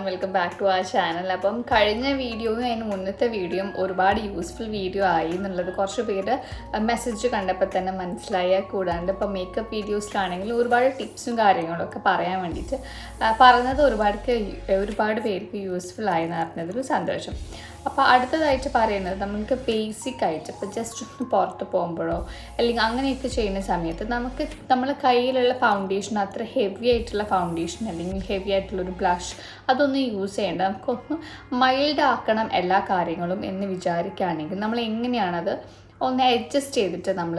Welcome back to our channel. അപ്പം കഴിഞ്ഞ വീഡിയോയും അതിന് മുന്നത്തെ വീഡിയോയും ഒരുപാട് യൂസ്ഫുൾ വീഡിയോ ആയി എന്നുള്ളത് കുറച്ച് പേര് മെസ്സേജ് കണ്ടപ്പോൾ തന്നെ മനസ്സിലായാൽ കൂടാണ്ട് ഇപ്പം മേക്കപ്പ് വീഡിയോസിലാണെങ്കിൽ ഒരുപാട് ടിപ്സും കാര്യങ്ങളൊക്കെ പറയാൻ വേണ്ടിയിട്ട് പറഞ്ഞത് ഒരുപാട് പേർക്ക് യൂസ്ഫുൾ ആയെന്ന് അറിഞ്ഞതൊരു സന്തോഷം. അപ്പോൾ അടുത്തതായിട്ട് പറയുന്നത് നമുക്ക് ബേസിക് ആയിട്ട് ഇപ്പോൾ ജസ്റ്റ് ഒന്ന് പുറത്ത് പോകുമ്പോഴോ അല്ലെങ്കിൽ അങ്ങനെയൊക്കെ ചെയ്യുന്ന സമയത്ത് നമ്മളെ കയ്യിലുള്ള ഫൗണ്ടേഷൻ അത്ര ഹെവി ആയിട്ടുള്ള ഫൗണ്ടേഷൻ അല്ലെങ്കിൽ ഹെവി ആയിട്ടുള്ളൊരു ബ്ലഷ് അതൊന്നും യൂസ് ചെയ്യേണ്ട. നമുക്കൊന്ന് മൈൽഡ് ആക്കണം എല്ലാ കാര്യങ്ങളും എന്ന് വിചാരിക്കുകയാണെങ്കിൽ നമ്മൾ എങ്ങനെയാണത് ഒന്ന് അഡ്ജസ്റ്റ് ചെയ്തിട്ട് നമ്മൾ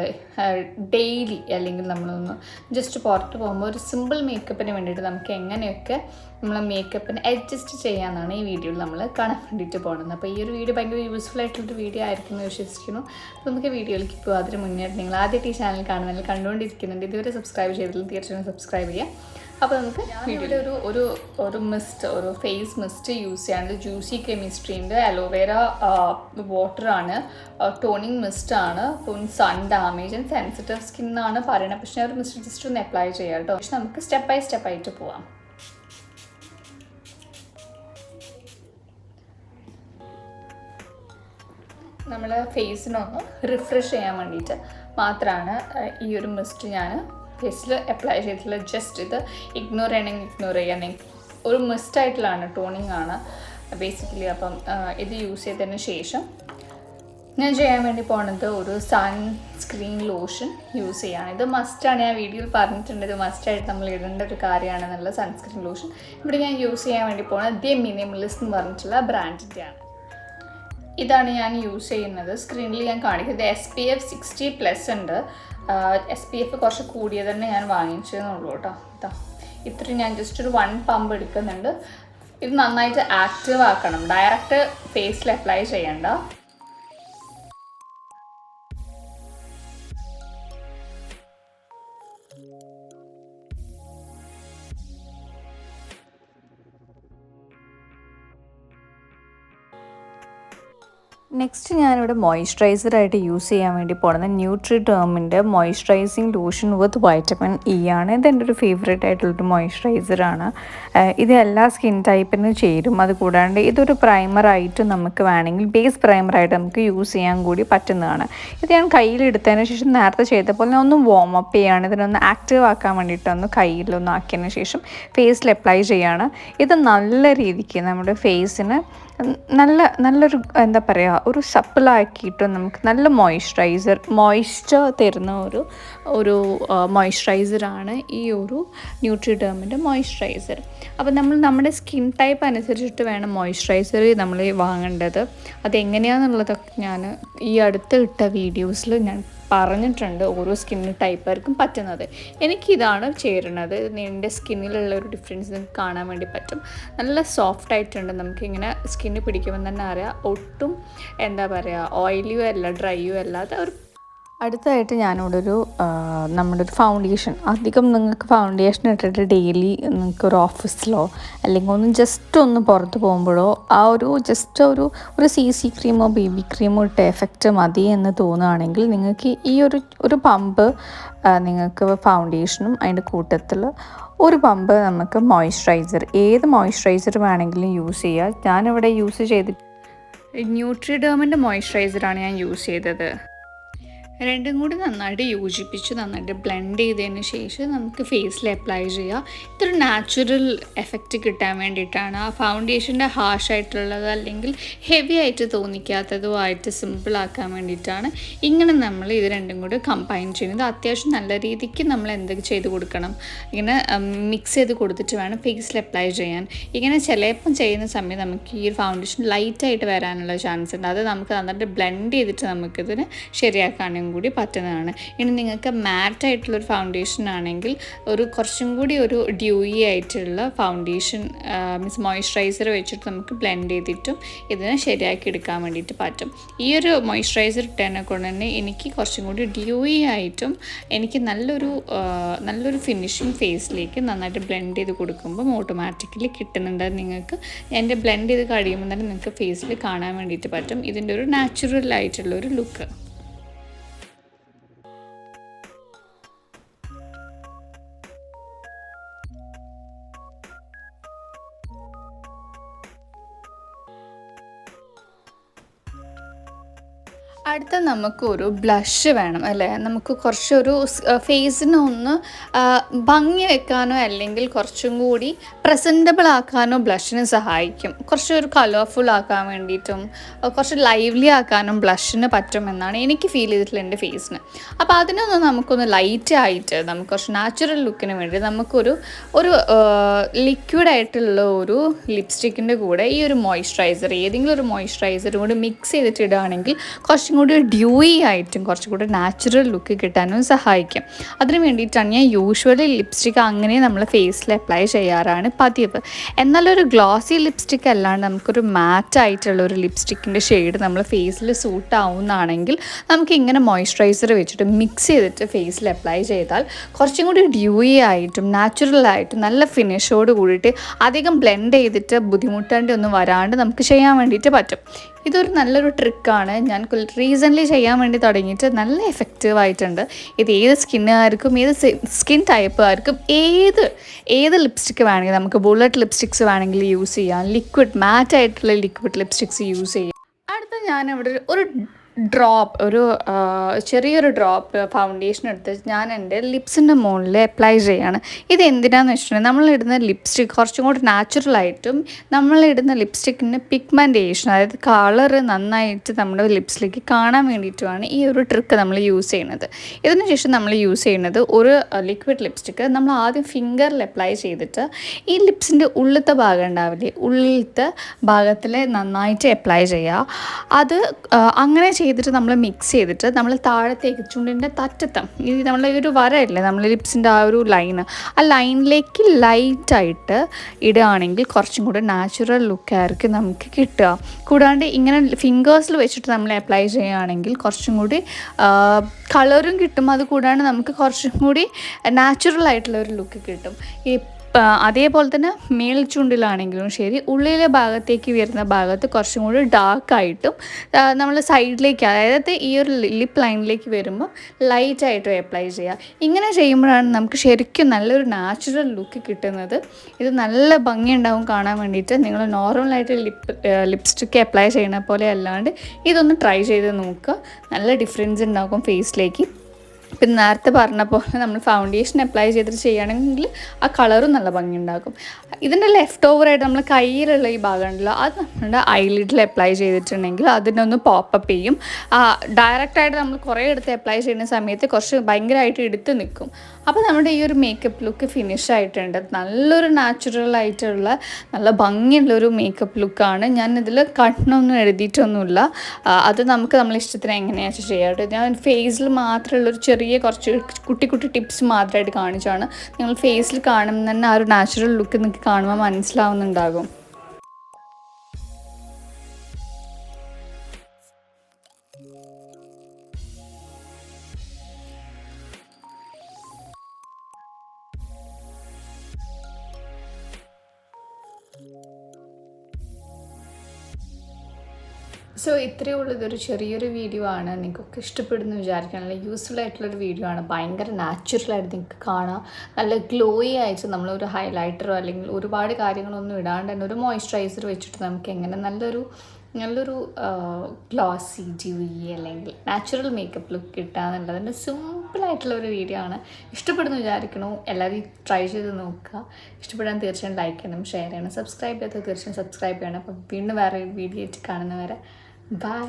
ഡെയിലി അല്ലെങ്കിൽ നമ്മളൊന്ന് ജസ്റ്റ് പുറത്ത് പോകുമ്പോൾ ഒരു സിമ്പിൾ മേക്കപ്പിന് വേണ്ടിയിട്ട് നമുക്ക് എങ്ങനെയൊക്കെ നമ്മൾ മേക്കപ്പിന് അഡ്ജസ്റ്റ് ചെയ്യാമെന്നാണ് ഈ വീഡിയോയിൽ നമ്മൾ കാണാൻ വേണ്ടിയിട്ട് പോകുന്നത്. അപ്പോൾ ഈ ഒരു വീഡിയോ ഭയങ്കര യൂസ്ഫുൾ ആയിട്ടുള്ളൊരു വീഡിയോ ആയിരിക്കും എന്ന് വിശ്വസിക്കുന്നു. അപ്പോൾ നമുക്ക് വീഡിയോയിലേക്ക് ഇപ്പോൾ അതിന് മുന്നേ നിങ്ങൾ ആദ്യമായിട്ട് ഈ ചാനൽ കാണുന്നതിൽ കണ്ടുകൊണ്ടിരിക്കുന്നുണ്ട്, ഇതുവരെ സബ്സ്ക്രൈബ് ചെയ്തിട്ടും തീർച്ചയായും സബ്സ്ക്രൈബ് ചെയ്യുക. അപ്പോൾ നമുക്ക് വീഡിയോയിൽ ഒരു ഫേസ് മിസ്റ്റ് യൂസ് ചെയ്യാണ്ട് ജ്യൂസി കെമിസ്ട്രീൻ്റെ അലോവേര വാട്ടറാണ്, ടോണിങ് മിസ്റ്റാണ്. അപ്പം സൺ ഡാമേജ് ആൻഡ് സെൻസിറ്റീവ് സ്കിന്നാണ് പറയുന്നത്. പക്ഷേ ഒരു മിസ്റ്റ് ജസ്റ്റ് ഒന്ന് അപ്ലൈ ചെയ്യാം കേട്ടോ. പക്ഷെ നമുക്ക് സ്റ്റെപ്പ് ബൈ സ്റ്റെപ്പ് ആയിട്ട് പോവാം. നമ്മൾ ഫേസിനൊന്ന് റിഫ്രഷ് ചെയ്യാൻ വേണ്ടിയിട്ട് മാത്രമാണ് ഈ ഒരു മിസ്റ്റ് ഞാൻ ഫേസിൽ അപ്ലൈ ചെയ്തിട്ടുള്ള. ജസ്റ്റ് ഇത് ഇഗ്നോർ ചെയ്യാൻ ഒരു മിസ്റ്റായിട്ടുള്ളതാണ്, ടോണിങ് ആണ് ബേസിക്കലി. അപ്പം ഇത് യൂസ് ചെയ്തതിന് ശേഷം ഞാൻ ചെയ്യാൻ വേണ്ടി പോകുന്നത് ഒരു സൺസ്ക്രീൻ ലോഷൻ യൂസ് ചെയ്യാണ്. ഇത് മസ്റ്റാണ്, ഞാൻ വീഡിയോയിൽ പറഞ്ഞിട്ടുണ്ട്, ഇത് മസ്റ്റായിട്ട് നമ്മൾ ഇടേണ്ട ഒരു കാര്യമാണെന്നുള്ള സൺസ്ക്രീൻ ലോഷൻ. ഇവിടെ ഞാൻ യൂസ് ചെയ്യാൻ വേണ്ടി പോകുന്നത് ദി മിനിമലിസ്റ്റ് എന്ന് പറഞ്ഞിട്ടുള്ള ബ്രാൻഡിൻ്റെയാണ്. ഇതാണ് ഞാൻ യൂസ് ചെയ്യുന്നത്. സ്ക്രീനിൽ ഞാൻ കാണിക്കുന്നത് SPF 60+ ഉണ്ട്. SPF കുറച്ച് കൂടിയത് തന്നെ ഞാൻ വാങ്ങിച്ചതെന്നുള്ളൂ കേട്ടോ. ഇത്രയും ഞാൻ ജസ്റ്റ് ഒരു 1 പമ്പ് എടുക്കുന്നുണ്ട്. ഇത് നന്നായിട്ട് ആക്റ്റീവ് ആക്കണം, ഡയറക്റ്റ് ഫേസിൽ അപ്ലൈ ചെയ്യണ്ട. നെക്സ്റ്റ് ഞാനിവിടെ മോയ്സ്ചറൈസറായിട്ട് യൂസ് ചെയ്യാൻ വേണ്ടി പോകുന്നത് ന്യൂട്രിഡേമിൻ്റെ moisturising lotion with vitamin E ആണ്. ഇതെൻ്റെ ഒരു ഫേവറേറ്റ് ആയിട്ടുള്ളൊരു മോയ്സ്ചറൈസറാണ്. ഇത് എല്ലാ സ്കിൻ ടൈപ്പിനും ചേരും. അതുകൂടാണ്ട് ഇതൊരു പ്രൈമറായിട്ട് നമുക്ക് വേണമെങ്കിൽ ബേസ് പ്രൈമറായിട്ട് നമുക്ക് യൂസ് ചെയ്യാൻ കൂടി പറ്റുന്നതാണ്. ഇത് ഞാൻ കയ്യിലെടുത്തതിന് ശേഷം നേരത്തെ ചെയ്ത പോലെ ഒന്ന് വാം അപ്പ് ചെയ്യാണ്. ഇതിനൊന്ന് ആക്റ്റീവ് ആക്കാൻ വേണ്ടിയിട്ടൊന്ന് കയ്യിലൊന്ന് ആക്കിയതിന് ശേഷം ഫേസിൽ അപ്ലൈ ചെയ്യാണ്. ഇത് നല്ല രീതിക്ക് നമ്മുടെ ഫേസിന് നല്ലൊരു എന്താ പറയുക, ഒരു സപ്പിളാക്കിയിട്ട് നമുക്ക് നല്ല മോയ്സ്ചർ തരുന്ന ഒരു മോയ്സ്ചറൈസറാണ് ഈ ഒരു ന്യൂട്രിഡേമിൻ്റെ മോയ്സ്ചറൈസർ. അപ്പോൾ നമ്മുടെ സ്കിൻ ടൈപ്പ് അനുസരിച്ചിട്ട് വേണം മോയ്സ്ചറൈസർ നമ്മൾ വാങ്ങേണ്ടത്. അതെങ്ങനെയാണെന്നുള്ളതൊക്കെ ഞാൻ ഈ അടുത്ത് ഇട്ട വീഡിയോസിൽ ഞാൻ പറഞ്ഞിട്ടുണ്ട്, ഓരോ സ്കിൻ ടൈപ്പായിരിക്കും പറ്റുന്നത്. എനിക്കിതാണ് ചേരുന്നത്. എൻ്റെ സ്കിന്നിലുള്ള ഒരു ഡിഫറൻസ് നിങ്ങൾക്ക് കാണാൻ വേണ്ടി പറ്റും. നല്ല സോഫ്റ്റ് ആയിട്ടുണ്ട്, നമുക്കിങ്ങനെ സ്കിന്ന് പിടിക്കുമ്പോൾ തന്നെ അറിയാം. ഒട്ടും എന്താ പറയുക, ഓയിലിയോ അല്ല ഡ്രൈയോ അല്ലാതെ ഒരു. അടുത്തതായിട്ട് ഞാനിവിടെ നമ്മുടെ ഒരു ഫൗണ്ടേഷൻ, അധികം നിങ്ങൾക്ക് ഫൗണ്ടേഷൻ ഇട്ടിട്ട് ഡെയിലി നിങ്ങൾക്ക് ഒരു ഓഫീസിലോ അല്ലെങ്കിൽ ഒന്ന് ജസ്റ്റ് ഒന്ന് പുറത്ത് പോകുമ്പോഴോ ആ ജസ്റ്റ് ഒരു CC ക്രീമോ BB ക്രീമോ ഇട്ട എഫക്റ്റ് മതി എന്ന് തോന്നുകയാണെങ്കിൽ നിങ്ങൾക്ക് ഈ ഒരു പമ്പ് നിങ്ങൾക്ക് ഫൗണ്ടേഷനും അതിൻ്റെ കൂട്ടത്തിൽ ഒരു പമ്പ് നമുക്ക് മോയ്സ്ചറൈസർ, ഏത് മോയ്സ്ചറൈസർ വേണമെങ്കിലും യൂസ് ചെയ്യുക. ഞാനിവിടെ യൂസ് ചെയ്തിട്ട് ന്യൂട്രിഡേമിൻ്റെ മോയ്സ്ചറൈസറാണ് ഞാൻ യൂസ് ചെയ്തത്. രണ്ടും കൂടി നന്നായിട്ട് യോജിപ്പിച്ച് നന്നായിട്ട് ബ്ലെൻഡ് ചെയ്തതിന് ശേഷം നമുക്ക് ഫേസിൽ അപ്ലൈ ചെയ്യുക. ഇതൊരു നാച്ചുറൽ എഫക്റ്റ് കിട്ടാൻ വേണ്ടിയിട്ടാണ്. ആ ഫൗണ്ടേഷൻ്റെ ഹാർഷായിട്ടുള്ളത് അല്ലെങ്കിൽ ഹെവി ആയിട്ട് തോന്നിക്കാത്തതും ആയിട്ട് സിമ്പിളാക്കാൻ വേണ്ടിയിട്ടാണ് ഇങ്ങനെ നമ്മൾ ഇത് രണ്ടും കൂടി കമ്പൈൻ ചെയ്യുന്നത്. അത്യാവശ്യം നല്ല രീതിക്ക് നമ്മൾ എന്തൊക്കെ ചെയ്ത് കൊടുക്കണം, ഇങ്ങനെ മിക്സ് ചെയ്ത് കൊടുത്തിട്ട് വേണം ഫേസിൽ അപ്ലൈ ചെയ്യാൻ. ഇങ്ങനെ ചിലപ്പം ചെയ്യുന്ന സമയത്ത് നമുക്ക് ഈ ഫൗണ്ടേഷൻ ലൈറ്റായിട്ട് വരാനുള്ള ചാൻസ് ഉണ്ട്. അത് നമുക്ക് നന്നായിട്ട് ബ്ലെൻഡ് ചെയ്തിട്ട് നമുക്കിതിന് ശരിയാക്കാനും കൂടി പറ്റുന്നതാണ്. ഇനി നിങ്ങൾക്ക് മാറ്റായിട്ടുള്ളൊരു ഫൗണ്ടേഷൻ ആണെങ്കിൽ കുറച്ചും കൂടി ഒരു ഡ്യൂയി ആയിട്ടുള്ള ഫൗണ്ടേഷൻ മോയ്സ്ചറൈസർ വെച്ചിട്ട് നമുക്ക് ബ്ലെൻഡ് ചെയ്തിട്ടും ഇതിനെ ശരിയാക്കി എടുക്കാൻ വേണ്ടിയിട്ട് പറ്റും. ഈ ഒരു മോയ്സ്ചറൈസർ ഇട്ടതിനെ കൊണ്ട് തന്നെ എനിക്ക് കുറച്ചും കൂടി ഡ്യൂയി ആയിട്ടും എനിക്ക് നല്ലൊരു ഫിനിഷിങ് ഫേസിലേക്ക് നന്നായിട്ട് ബ്ലെൻഡ് ചെയ്ത് കൊടുക്കുമ്പം ഓട്ടോമാറ്റിക്കലി കിട്ടുന്നുണ്ട്. നിങ്ങൾക്ക് എൻ്റെ ബ്ലെൻഡ് ചെയ്ത് കഴിയുമ്പോൾ തന്നെ നിങ്ങൾക്ക് ഫേസിൽ കാണാൻ വേണ്ടിയിട്ട് പറ്റും ഇതിൻ്റെ ഒരു നാച്ചുറൽ ആയിട്ടുള്ളൊരു ലുക്ക്. അടുത്ത നമുക്കൊരു ബ്ലഷ് വേണം അല്ലേ? നമുക്ക് കുറച്ചൊരു ഫേസിനൊന്ന് ഭംഗി വെക്കാനോ അല്ലെങ്കിൽ കുറച്ചും കൂടി പ്രസൻറ്റബിൾ ആക്കാനോ ബ്ലഷിന് സഹായിക്കും. കുറച്ചൊരു കളർഫുൾ ആക്കാൻ വേണ്ടിയിട്ടും കുറച്ച് ലൈവ്ലി ആക്കാനും ബ്ലഷിന് പറ്റുമെന്നാണ് എനിക്ക് ഫീൽ ചെയ്തിട്ടുള്ളത് എൻ്റെ ഫേസിന്. അപ്പോൾ അതിനൊന്ന് നമുക്കൊന്ന് ലൈറ്റ് ആയിട്ട് നമുക്ക് കുറച്ച് നാച്ചുറൽ ലുക്കിന് വേണ്ടി നമുക്കൊരു ലിക്വിഡായിട്ടുള്ള ഒരു ലിപ്സ്റ്റിക്കിൻ്റെ കൂടെ ഈ ഒരു മോയ്സ്ചറൈസർ ഏതെങ്കിലും ഒരു മോയ്സ്ചറൈസർ കൂടി മിക്സ് ചെയ്തിട്ട് ഇടുകയാണെങ്കിൽ കുറച്ചും കൂടി ഡ്യൂയി ആയിട്ടും കുറച്ചും കൂടി നാച്ചുറൽ ലുക്ക് കിട്ടാനും സഹായിക്കും. അതിന് വേണ്ടിയിട്ടാണ് ഞാൻ യൂഷ്വലി ലിപ്സ്റ്റിക്ക് അങ്ങനെ നമ്മൾ ഫേസിൽ അപ്ലൈ ചെയ്യാറാണ് പതിവ്. എന്നാലൊരു ഗ്ലോസി ലിപ്സ്റ്റിക്ക് അല്ലാണ്ട് നമുക്കൊരു മാറ്റ് ആയിട്ടുള്ള ഒരു ലിപ്സ്റ്റിക്കിൻ്റെ ഷെയ്ഡ് നമ്മൾ ഫേസിൽ സൂട്ട് ആവുന്നതാണെങ്കിൽ നമുക്ക് ഇങ്ങനെ മോയ്സ്ചറൈസർ വെച്ചിട്ട് മിക്സ് ചെയ്തിട്ട് ഫേസിൽ അപ്ലൈ ചെയ്താൽ കുറച്ചും കൂടി ഡ്യൂയി ആയിട്ടും നാച്ചുറലായിട്ടും നല്ല ഫിനിഷോട് കൂടിയിട്ട് അധികം ബ്ലെൻഡ് ചെയ്തിട്ട് ബുദ്ധിമുട്ടേണ്ടി ഒന്നും വരാണ്ട് നമുക്ക് ചെയ്യാൻ വേണ്ടിയിട്ട് പറ്റും. ഇതൊരു നല്ലൊരു ട്രിക്കാണ്. ഞാൻ റീസെൻ്റ്ലി ചെയ്യാൻ വേണ്ടി തുടങ്ങിയിട്ട് നല്ല എഫക്റ്റീവായിട്ടുണ്ട്. ഇത് ഏത് സ്കിന്നുകാർക്കും ഏത് സ്കിൻ ടൈപ്പുകാർക്കും ഏത് ലിപ്സ്റ്റിക്ക് വേണമെങ്കിൽ നമുക്ക് ബുള്ളറ്റ് ലിപ്സ്റ്റിക്സ് വേണമെങ്കിൽ യൂസ് ചെയ്യാം. ലിക്വിഡ് മാറ്റ് ആയിട്ടുള്ള ലിക്വിഡ് ലിപ്സ്റ്റിക്സ് യൂസ് ചെയ്യാം. അടുത്ത ഞാനിവിടെ ഒരു ചെറിയൊരു ഡ്രോപ്പ് ഫൗണ്ടേഷൻ എടുത്ത് ഞാൻ എൻ്റെ ലിപ്സിൻ്റെ മുകളിൽ അപ്ലൈ ചെയ്യാണ്. ഇത് എന്തിനാണെന്ന് വെച്ചിട്ടുണ്ടെങ്കിൽ നമ്മളിടുന്ന ലിപ്സ്റ്റിക്ക് കുറച്ചും കൂടി നാച്ചുറലായിട്ടും നമ്മളിടുന്ന ലിപ്സ്റ്റിക്കിന് പിഗ്മെൻറ്റേഷൻ അതായത് കളറ് നന്നായിട്ട് നമ്മുടെ ലിപ്സിലേക്ക് കാണാൻ വേണ്ടിയിട്ടുമാണ് ഈ ഒരു ട്രിക്ക് നമ്മൾ യൂസ് ചെയ്യുന്നത്. ഇതിന് ശേഷം നമ്മൾ യൂസ് ചെയ്യുന്നത് ഒരു ലിക്വിഡ് ലിപ്സ്റ്റിക്ക് നമ്മൾ ആദ്യം ഫിംഗറിൽ അപ്ലൈ ചെയ്തിട്ട് ഈ ലിപ്സിൻ്റെ ഉള്ളിലത്തെ ഭാഗം ഉണ്ടാവില്ലേ, ഉള്ളിലത്തെ ഭാഗത്തിൽ നന്നായിട്ട് അപ്ലൈ ചെയ്യുക. അത് അങ്ങനെ ചെയ്തിട്ട് നമ്മൾ മിക്സ് ചെയ്തിട്ട് നമ്മൾ താഴത്തേക്ക് ചുണ്ടിൻ്റെ തറ്റത്തം ഈ നമ്മളെ ഒരു വരയില്ലേ നമ്മൾ ലിപ്സിൻ്റെ ആ ഒരു ലൈന്, ആ ലൈനിലേക്ക് ലൈറ്റായിട്ട് ഇടുകയാണെങ്കിൽ കുറച്ചും കൂടെ നാച്ചുറൽ ലുക്കായിരിക്കും നമുക്ക് കിട്ടുക. കൂടാണ്ട് ഇങ്ങനെ ഫിംഗേഴ്സിൽ വെച്ചിട്ട് നമ്മൾ അപ്ലൈ ചെയ്യുകയാണെങ്കിൽ കുറച്ചും കൂടി കളറും കിട്ടും. അത് കൂടാണ്ട് നമുക്ക് കുറച്ചും കൂടി നാച്ചുറൽ ആയിട്ടുള്ള ഒരു ലുക്ക് കിട്ടും. ഈ അതേപോലെ തന്നെ മേൽ ചുണ്ടിലാണെങ്കിലും ശരി ഉള്ളിലെ ഭാഗത്തേക്ക് വരുന്ന ഭാഗത്ത് കുറച്ചും കൂടി ഡാർക്കായിട്ടും നമ്മൾ സൈഡിലേക്ക് അതായത് ഈ ഒരു ലിപ്പ് ലൈനിലേക്ക് വരുമ്പോൾ ലൈറ്റായിട്ടും അപ്ലൈ ചെയ്യുക. ഇങ്ങനെ ചെയ്യുമ്പോഴാണ് നമുക്ക് ശരിക്കും നല്ലൊരു നാച്ചുറൽ ലുക്ക് കിട്ടുന്നത്. ഇത് നല്ല ഭംഗിയുണ്ടാവും കാണാൻ വേണ്ടിയിട്ട്. നിങ്ങൾ നോർമലായിട്ട് ലിപ്സ്റ്റിക്ക് അപ്ലൈ ചെയ്യുന്ന പോലെ അല്ലാണ്ട് ഇതൊന്ന് ട്രൈ ചെയ്ത് നോക്കുക. നല്ല ഡിഫറൻസ് ഉണ്ടാകും ഫേസിലേക്ക്. പിന്നെ നേരത്തെ പറഞ്ഞ പോലെ നമ്മൾ ഫൗണ്ടേഷൻ അപ്ലൈ ചെയ്തിട്ട് ചെയ്യുകയാണെങ്കിൽ ആ കളറും നല്ല ഭംഗി ഉണ്ടാക്കും. ഇതിൻ്റെ ലെഫ്റ്റ് ഓവറായിട്ട് നമ്മൾ കയ്യിലുള്ള ഈ ഭാഗം ഉണ്ടല്ലോ അത് നമ്മുടെ ഐലിഡിൽ അപ്ലൈ ചെയ്തിട്ടുണ്ടെങ്കിൽ അതിനൊന്ന് പോപ്പപ്പ് ചെയ്യും. ഡയറക്റ്റായിട്ട് നമ്മൾ കുറേ എടുത്ത് അപ്ലൈ ചെയ്യുന്ന സമയത്ത് കുറച്ച് ഭയങ്കരമായിട്ട് എടുത്ത് നിൽക്കും. അപ്പോൾ നമ്മുടെ ഈ ഒരു മേക്കപ്പ് ലുക്ക് ഫിനിഷ് ആയിട്ടുണ്ട്. നല്ലൊരു നാച്ചുറൽ ആയിട്ടുള്ള നല്ല ഭംഗിയുള്ളൊരു മേക്കപ്പ് ലുക്കാണ്. ഞാനിതിൽ കണ്ണൊന്നും എഴുതിയിട്ടൊന്നുമില്ല. അത് നമുക്ക് നമ്മളിഷ്ടത്തിന് എങ്ങനെയാണെന്ന് ചെയ്യാം. ഞാൻ ഫേസിൽ മാത്രമുള്ളൊരു ചെറിയ കുറച്ച് കുട്ടി ടിപ്സ് മാത്രമായിട്ട് കാണിച്ചാണ്. നിങ്ങൾ ഫേസിൽ കാണുമ്പോൾ തന്നെ ആ ഒരു നാച്ചുറൽ ലുക്ക് നിങ്ങൾക്ക് കാണുമ്പോൾ മനസ്സിലാവുന്നുണ്ടാകും. സോ ഇത്രയേ ഉള്ളൂ. ഇതൊരു ചെറിയൊരു വീഡിയോ ആണ്. നിങ്ങൾക്കൊക്കെ ഇഷ്ടപ്പെടുന്നു വിചാരിക്കണം. നല്ല യൂസ്ഫുൾ ആയിട്ടുള്ളൊരു വീഡിയോ ആണ്. ഭയങ്കര നാച്ചുറലായിട്ട് നിങ്ങൾക്ക് കാണാം. നല്ല ഗ്ലോയി ആയിട്ട് നമ്മളൊരു ഹൈലൈറ്ററോ അല്ലെങ്കിൽ ഒരുപാട് കാര്യങ്ങളൊന്നും ഇടാണ്ട് തന്നെ ഒരു മോയ്സ്ചറൈസർ വെച്ചിട്ട് നമുക്ക് എങ്ങനെ നല്ലൊരു ഗ്ലോസി ഡ്യൂയി അല്ലെങ്കിൽ നാച്ചുറൽ മേക്കപ്പ് ലുക്ക് കിട്ടാന്നുള്ളതിൻ്റെ സിമ്പിളായിട്ടുള്ളൊരു വീഡിയോ ആണ്. ഇഷ്ടപ്പെടുന്നു വിചാരിക്കണു. എല്ലാവരും ട്രൈ ചെയ്ത് നോക്കുക. ഇഷ്ടപ്പെടാൻ തീർച്ചയായും ലൈക്ക് ചെയ്യണം, ഷെയർ ചെയ്യണം, സബ്സ്ക്രൈബ് ചെയ്താൽ തീർച്ചയായും സബ്സ്ക്രൈബ് ചെയ്യണം. അപ്പം വീണ്ടും വേറെ വീഡിയോ ആയിട്ട് കാണുന്നവരെ ബൈ.